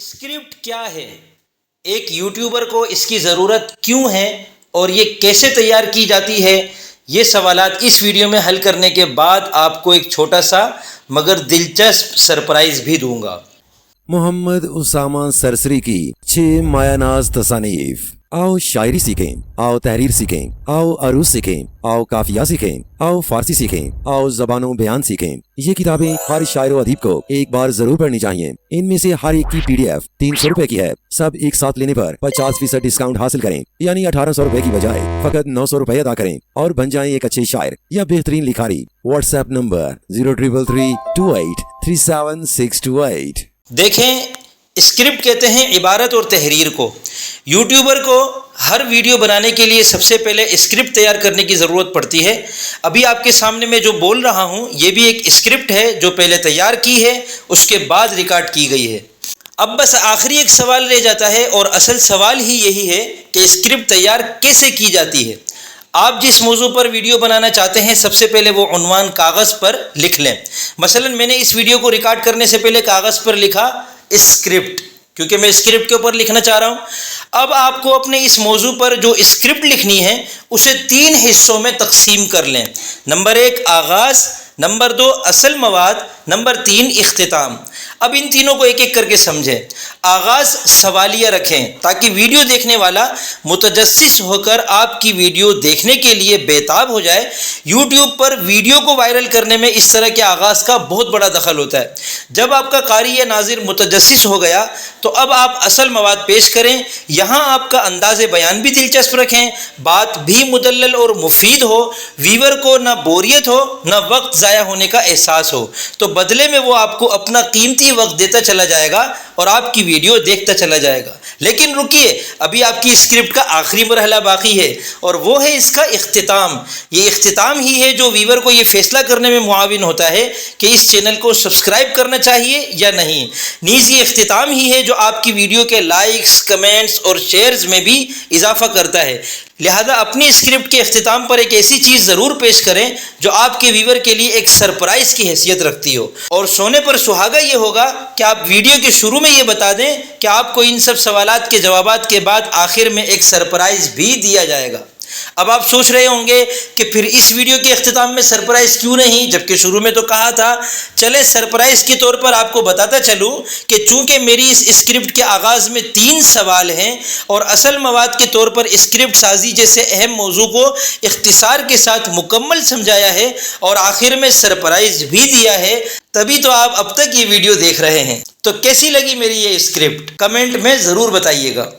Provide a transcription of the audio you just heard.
Script क्या है, एक यूट्यूबर को इसकी ज़रूरत क्यों है और ये कैसे तैयार की जाती है, ये सवालात इस वीडियो में हल करने के बाद आपको एक छोटा सा मगर दिलचस्प सरप्राइज़ भी दूंगा। मोहम्मद उसामा सरसरी की 6 मायानाज तसानीफ। आओ शायरी सीखें, आओ तहरीर सीखें, आओ अरूज सीखें, आओ काफिया सीखें, आओ फारसी सीखें, आओ ज़बानों बयान सीखें। ये किताबें हर शायर व अदीब को एक बार जरूर पढ़नी चाहिए। इनमें से हर एक की PDF 300 रुपए की है। सब एक साथ लेने पर 50% डिस्काउंट हासिल करें, यानी 1800 रुपए की बजाय फकत 900 रुपए अदा करें और बन जाएं एक अच्छे शायर या बेहतरीन लिखारी। WhatsApp number 0333283768। देखें, स्क्रिप्ट कहते हैं इबारत और तहरीर को। यूट्यूबर को हर वीडियो बनाने के लिए सबसे पहले स्क्रिप्ट तैयार करने की ज़रूरत पड़ती है। अभी आपके सामने मैं जो बोल रहा हूँ ये भी एक स्क्रिप्ट है जो पहले तैयार की है, उसके बाद रिकॉर्ड की गई है। अब बस आखिरी एक सवाल रह जाता है और असल सवाल ही यही है कि स्क्रिप्ट तैयार कैसे की जाती है। आप जिस मौजू पर वीडियो बनाना चाहते हैं सबसे पहले वो उन्वान कागज़ पर लिख लें। मसलन मैंने इस वीडियो को रिकॉर्ड करने से पहले कागज़ पर लिखा स्क्रिप्ट, क्योंकि मैं स्क्रिप्ट के ऊपर लिखना चाह रहा हूँ। अब आपको अपने इस मौजू पर जो स्क्रिप्ट लिखनी है उसे 3 हिस्सों में तकसीम कर लें। नंबर 1 आगाज़, नंबर 2 असल मवाद, नंबर 3 इख्तिताम। अब इन तीनों को एक एक करके समझें। आगाज़ सवालिया रखें ताकि वीडियो देखने वाला मुतजस्सिस होकर आपकी वीडियो देखने के लिए बेताब हो जाए। यूट्यूब पर वीडियो को वायरल करने में इस तरह के आगाज़ का बहुत बड़ा दखल होता है। जब आपका कारी या नाज़िर मुतजस्सिस हो गया तो अब आप असल मवाद पेश करें। यहाँ आपका अंदाज़ बयान भी दिलचस्प रखें, बात भी मुदल्लल और मुफीद हो, वीवर को ना बोरियत हो ना वक्त ज़ाया होने का एहसास हो, तो बदले में वो आपको अपना कीमती वक्त देता चला जाएगा और आपकी वीडियो देखता चला जाएगा। लेकिन रुकिए, अभी आपकी स्क्रिप्ट का आखिरी मरहला बाकी है और वो है इसका इख्तिताम। ये इख्तिताम ही है जो वीवर को ये फैसला करने में मुआविन होता है कि इस चैनल को सब्सक्राइब करना चाहिए या नहीं। नीज़ ये इख्तिताम ही है जो आपकी वीडियो के लाइक्स, कमेंट्स और शेयर्स में भी इजाफा करता है। लिहाजा अपनी स्क्रिप्ट के इख्तिताम पर एक ऐसी चीज़ ज़रूर पेश करें जो आपके व्यूवर के लिए एक सरप्राइज़ की हैसियत रखती हो। और सोने पर सुहागा ये होगा कि आप वीडियो के शुरू में ये बता दें कि आपको इन सब सवालात के जवाबात के बाद आखिर में एक सरप्राइज़ भी दिया जाएगा। अब आप सोच रहे होंगे कि फिर इस वीडियो के इख्तिताम में सरप्राइज़ क्यों नहीं, जबकि शुरू में तो कहा था। चले सरप्राइज़ के तौर पर आपको बताता चलूँ कि चूँकि मेरी इस स्क्रिप्ट के आगाज़ में 3 सवाल हैं और असल मवाद के तौर पर स्क्रिप्ट साजी जैसे अहम मौजू को इख्तिसार के साथ मुकम्मल समझाया है और आखिर में सरप्राइज़ भी दिया है, तभी तो आप अब तक ये वीडियो देख रहे हैं। तो कैसी लगी मेरी ये स्क्रिप्ट, कमेंट में ज़रूर बताइएगा।